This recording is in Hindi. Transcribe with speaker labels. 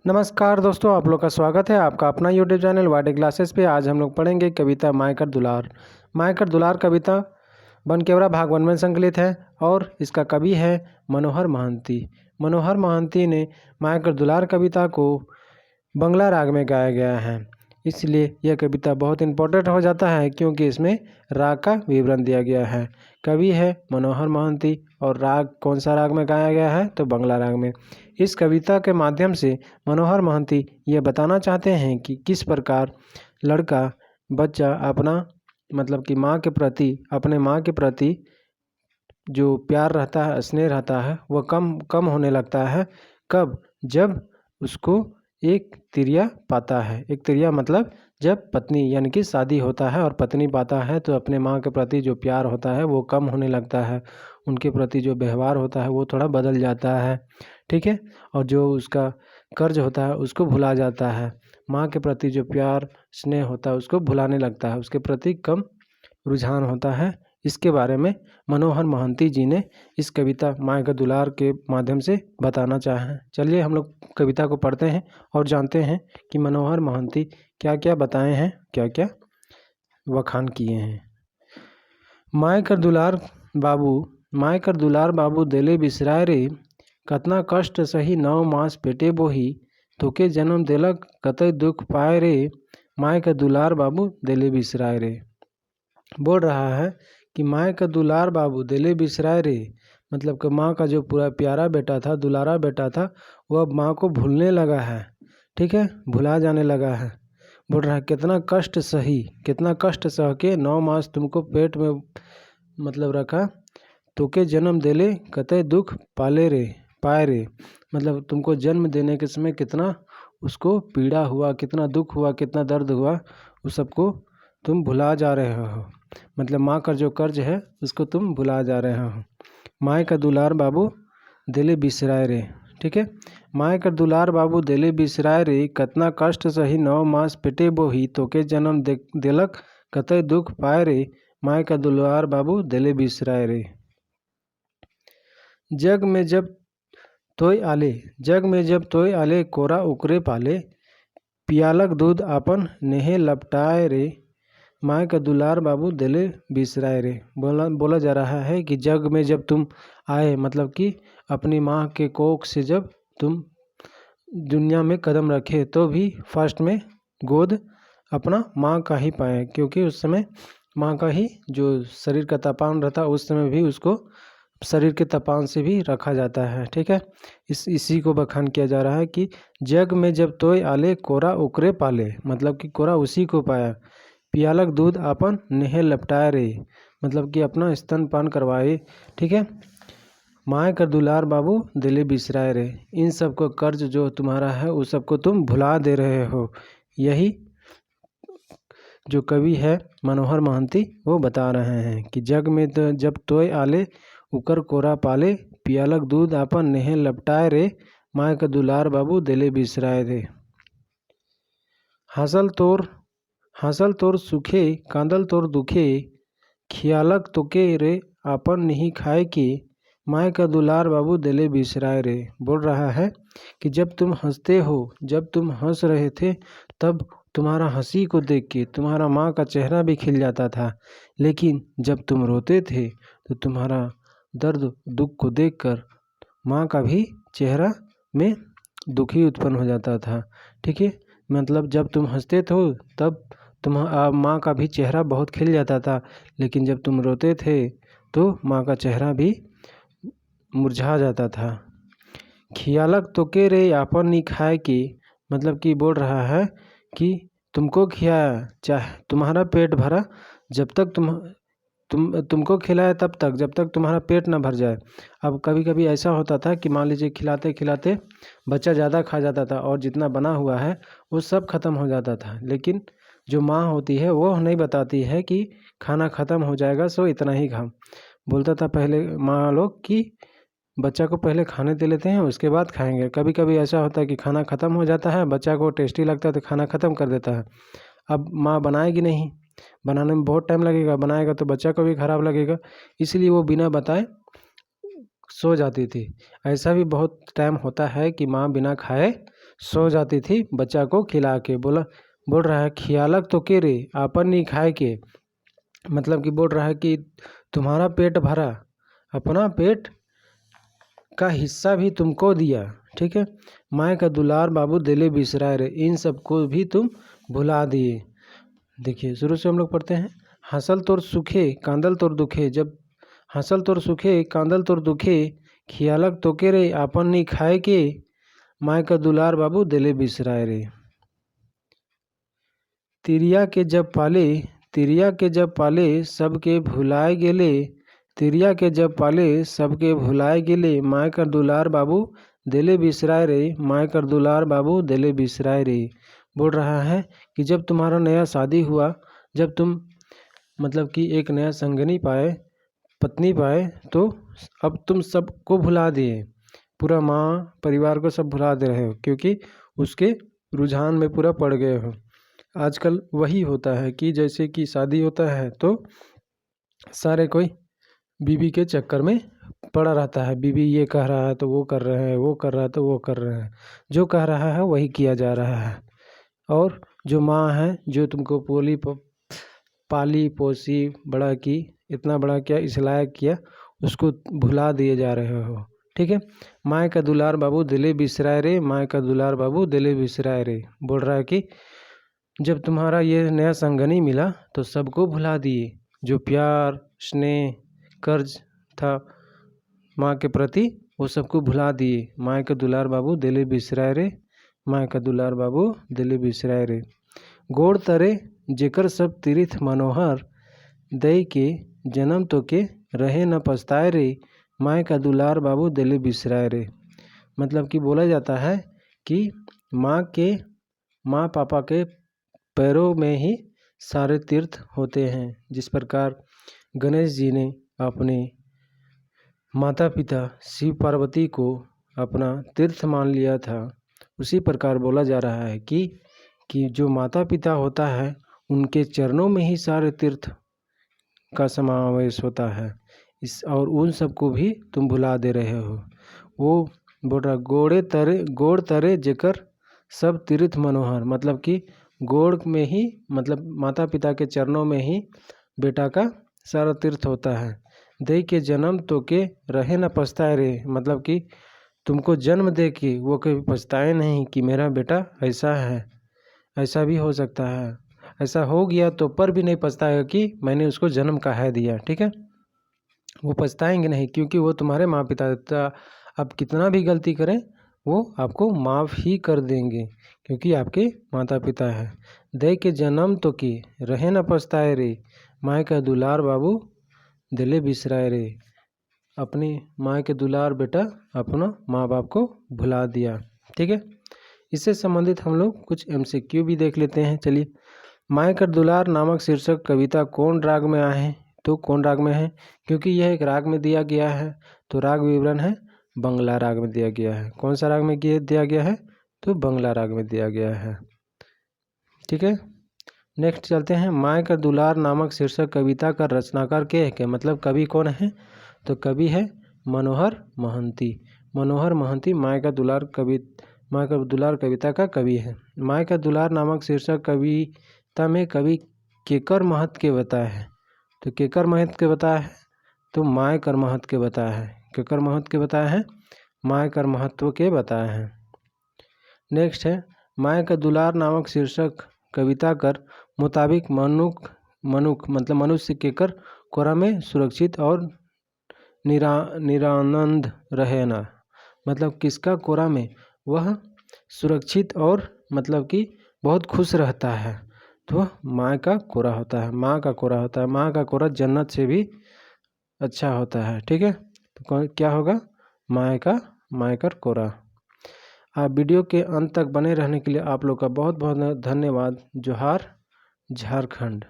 Speaker 1: नमस्कार दोस्तों, आप लोग का स्वागत है आपका अपना यूट्यूब चैनल वाडे क्लासेस पे। आज हम लोग पढ़ेंगे कविता मायकर दुलार। मायकर दुलार कविता बनकेवरा भाग 1 में संकलित है और इसका कवि है मनोहर महंती। मनोहर महंती ने मायकर दुलार कविता को बंगला राग में गाया गया है, इसलिए यह कविता बहुत इम्पोर्टेंट हो जाता है क्योंकि इसमें राग का विवरण दिया गया है। कवि है मनोहर महंती और राग कौन सा राग में गाया गया है तो बंगला राग में। इस कविता के माध्यम से मनोहर महंती ये बताना चाहते हैं कि किस प्रकार लड़का बच्चा अपना मतलब कि माँ के प्रति अपने माँ के प्रति जो प्यार रहता है, स्नेह रहता है, वह कम कम होने लगता है। कब? जब उसको एक तिरिया पाता है। एक तिरिया मतलब जब पत्नी यानी कि शादी होता है और पत्नी पाता है तो अपने माँ के प्रति जो प्यार होता है वो कम होने लगता है। उनके प्रति जो व्यवहार होता है वो थोड़ा बदल जाता है, ठीक है। और जो उसका कर्ज होता है उसको भुला जाता है। माँ के प्रति जो प्यार स्नेह होता है उसको भुलाने लगता है, उसके प्रति कम रुझान होता है। इसके बारे में मनोहर महंती जी ने इस कविता मायकर दुलार के माध्यम से बताना चाहे। चलिए हम लोग कविता को पढ़ते हैं और जानते हैं कि मनोहर महंती क्या क्या बताए हैं, क्या क्या वखान किए हैं। मायकर दुलार बाबू देले बिसराय रे, कतना कष्ट सही 9 मास पेटे बोही, तोके जन्म देलक कतई दुख पाए रे, मायकर दुलार बाबू देले बिसराय रे। बोल रहा है कि माँ का दुलार बाबू दिले बिसराय रे, मतलब कि माँ का जो पूरा प्यारा बेटा था, दुलारा बेटा था, वह अब माँ को भूलने लगा है, ठीक है, भुला जाने लगा है। बोल रहा है कितना कष्ट सही, कितना कष्ट सह के 9 मास तुमको पेट में मतलब रखा, तोके जन्म देले कतई दुख पाले रे पाए रे, मतलब तुमको जन्म देने के समय कितना उसको पीड़ा हुआ, कितना दुख हुआ, कितना दर्द हुआ, उस सबको तुम भुला जा रहे हो। मतलब माँ का जो कर्ज है उसको तुम भुला जा रहे हो। माँ का दुलार बाबू दिले बिसराय रे, ठीक है। माँ का दुलार बाबू दिले बिसराय रे, कतना कष्ट सही 9 मास पेटे बोही, तोके जन्म देलक कतई दुख पाए रे, माँ का दुलार बाबू दिले बिसराय रे। जग में जब तोय आले कोरा उकरे पाले, पियालक दूध आपन नेहे लपटाए रे, माँ का दुलार बाबू दिले बिसराय रे। बोला जा रहा है कि जग में जब तुम आए, मतलब कि अपनी माँ के कोख से जब तुम दुनिया में कदम रखे तो भी फर्स्ट में गोद अपना माँ का ही पाए, क्योंकि उस समय माँ का ही जो शरीर का तापान रहता उस समय भी उसको शरीर के तपान से भी रखा जाता है, ठीक है। इसी को बखान किया जा रहा है कि जग में जब तोय आले कोरा उकरे पाले, मतलब कि कोरा उसी को पाया, पियालक दूध आपन नेहे लपटाए रे, मतलब कि अपना स्तनपान करवाए, ठीक है। माँ का दुलार बाबू दिले बिसराए रे, इन सब को कर्ज जो तुम्हारा है उस सबको तुम भुला दे रहे हो। यही जो कवि है मनोहर महंती वो बता रहे हैं कि जग में तो जब तोय आले उकर कोरा पाले, पियालक दूध आपन नेहे लपटाए रे, माँ का दुलार बाबू दिले बिसराए रे। हासल तोर सुखे कांदल तोर दुखे, खियालक तोके रे आपन नहीं खाए के, माँ का दुलार बाबू दिले बिसराए रे। बोल रहा है कि जब तुम हंसते हो, जब तुम हंस रहे थे तब तुम्हारा हंसी को देख के तुम्हारा माँ का चेहरा भी खिल जाता था, लेकिन जब तुम रोते थे तो तुम्हारा दर्द दुख को देखकर माँ का भी चेहरा में दुखी उत्पन्न हो जाता था, ठीक है। मतलब जब तुम हंसते थे तब माँ का भी चेहरा बहुत खिल जाता था, लेकिन जब तुम रोते थे तो माँ का चेहरा भी मुरझा जाता था। खियालक तोके रे आपन नहीं खाए के, मतलब कि बोल रहा है कि तुमको खिलाया, चाहे तुम्हारा पेट भरा, जब तक तुमको खिलाया तब तक जब तक तुम्हारा पेट ना भर जाए। अब कभी कभी ऐसा होता था कि मान लीजिए खिलाते खिलाते बच्चा ज़्यादा खा जाता था और जितना बना हुआ है वो सब खत्म हो जाता था, लेकिन जो माँ होती है वो नहीं बताती है कि खाना ख़त्म हो जाएगा सो इतना ही खा। बोलता था पहले माँ लोग कि बच्चा को पहले खाने दे लेते हैं उसके बाद खाएंगे। कभी कभी ऐसा होता है कि खाना ख़त्म हो जाता है, बच्चा को टेस्टी लगता है तो खाना ख़त्म कर देता है। अब माँ बनाएगी नहीं, बनाने में बहुत टाइम लगेगा, बनाएगा तो बच्चा को भी ख़राब लगेगा, इसलिए वो बिना बताए सो जाती थी। ऐसा भी बहुत टाइम होता है कि माँ बिना खाए सो जाती थी बच्चा को खिला के। बोल रहा है खियालक तो के रे आपन नहीं खाए के, मतलब कि बोल रहा है कि तुम्हारा पेट भरा, अपना पेट का हिस्सा भी तुमको दिया, ठीक है। माँ का दुलार बाबू दिले बिसराए रे, इन सबको भी तुम भुला दिए। देखिए शुरू से हम लोग पढ़ते हैं। हंसल तोर सुखे कांदल तोर दुखे, जब हंसल तोर सुखे कांदल तोर दुखे, खियालक तोके रे आपन नहीं खाए के, माँ का दुलार बाबू दिले बिसराए रे। तिरिया के जब पाले, तिरिया के जब पाले सबके भुलाए गेले, तिरिया के जब पाले सबके भुलाए गेले, माँ कर दुलार बाबू दिले बिसराए रे, माँ कर दुलार बाबू दिले बिसराए रे। बोल रहा है कि जब तुम्हारा नया शादी हुआ, जब तुम मतलब कि एक नया संगनी पाए, पत्नी पाए, तो अब तुम सबको भुला दिए, पूरा माँ परिवार को सब भुला दे रहे हो, क्योंकि उसके रुझान में पूरा पड़ गए हो। आजकल वही होता है कि जैसे कि शादी होता है तो सारे कोई बीवी के चक्कर में पड़ा रहता है। बीवी ये कह रहा है तो वो कर रहे हैं, वो कर रहा है तो वो कर रहे हैं, जो कह रहा है वही किया जा रहा है। और जो माँ है, जो तुमको पाली पोसी बड़ा की, इतना बड़ा किया, इस लायक किया, उसको भुला दिए जा रहे हो, ठीक है। माँ का दुलार बाबू दिले बिसराए रे, माँ का दुलार बाबू दिले बिसराए रे। बोल रहा है कि जब तुम्हारा ये नया संगनी मिला तो सबको भुला दिए, जो प्यार स्नेह कर्ज था माँ के प्रति वो सबको भुला दिए। माँ का दुलार बाबू दिले बिसराए रे, माँ का दुलार बाबू दिले बिसराए रे। गोड़ तरे जेकर सब तीर्थ मनोहर, दई के जन्म तो के रहे न पछताए रे, माँ का दुलार बाबू दिले बिसराए रे। मतलब कि बोला जाता है कि माँ पापा के पैरों में ही सारे तीर्थ होते हैं। जिस प्रकार गणेश जी ने अपने माता पिता शिव पार्वती को अपना तीर्थ मान लिया था, उसी प्रकार बोला जा रहा है कि जो माता पिता होता है उनके चरणों में ही सारे तीर्थ का समावेश होता है। और उन सबको भी तुम भुला दे रहे हो। वो बोल रहा गोड़ तरे जेकर सब तीर्थ मनोहर, मतलब कि गोड़ में ही, मतलब माता पिता के चरणों में ही बेटा का सारा तीर्थ होता है। दे के जन्म तो के रहे न पछताए रे, मतलब कि तुमको जन्म दे के वो कभी पछताए नहीं कि मेरा बेटा ऐसा है। ऐसा भी हो सकता है, ऐसा हो गया तो पर भी नहीं पछताएगा कि मैंने उसको जन्म कहाँ दिया, ठीक है। वो पछताएंगे नहीं, क्योंकि वो तुम्हारे माँ पिता अब कितना भी गलती करें वो आपको माफ़ ही कर देंगे, क्योंकि आपके माता पिता है। दे के जन्म तो की रहे न पछताए रे, माँ का दुलार बाबू दिले बिसराए रे। अपनी माँ के दुलार बेटा अपना माँ बाप को भुला दिया, ठीक है। इससे संबंधित हम लोग कुछ MCQ भी देख लेते हैं। चलिए, माँ का दुलार नामक शीर्षक कविता कौन राग में आए हैं? तो कौन राग में है? क्योंकि यह एक राग में दिया गया है तो राग विवरण है बंगला राग में दिया गया है। कौन सा राग में दिया गया है? तो बंगला राग में दिया गया है, ठीक है। नेक्स्ट चलते हैं। माँ का दुलार नामक शीर्षक कविता का रचनाकार के है क्या? मतलब कवि कौन है? तो कवि है मनोहर महंती। मनोहर महंती माँ का दुलार कविता का कवि है। माँ का दुलार नामक शीर्षक कविता में कवि केकर महत्व के बताया है? तो केकर महत्व के बताया है? तो माँ कर महत्व के बताया है। केकर महत्व के बताया है? माँ कर महत्व के बताया है। नेक्स्ट है, माँ का दुलार नामक शीर्षक कविता कर मुताबिक मनुख मतलब मनुष्य केकर कोरा में सुरक्षित और निरानंद रहना, मतलब किसका कोरा में वह सुरक्षित और मतलब कि बहुत खुश रहता है, तो माँ का कोरा होता है। माँ का कोरा होता है। माँ का कोरा जन्नत से भी अच्छा होता है, ठीक है। तो क्या होगा? माँ का कोरा। आप वीडियो के अंत तक बने रहने के लिए आप लोग का बहुत बहुत धन्यवाद। जोहार झारखंड।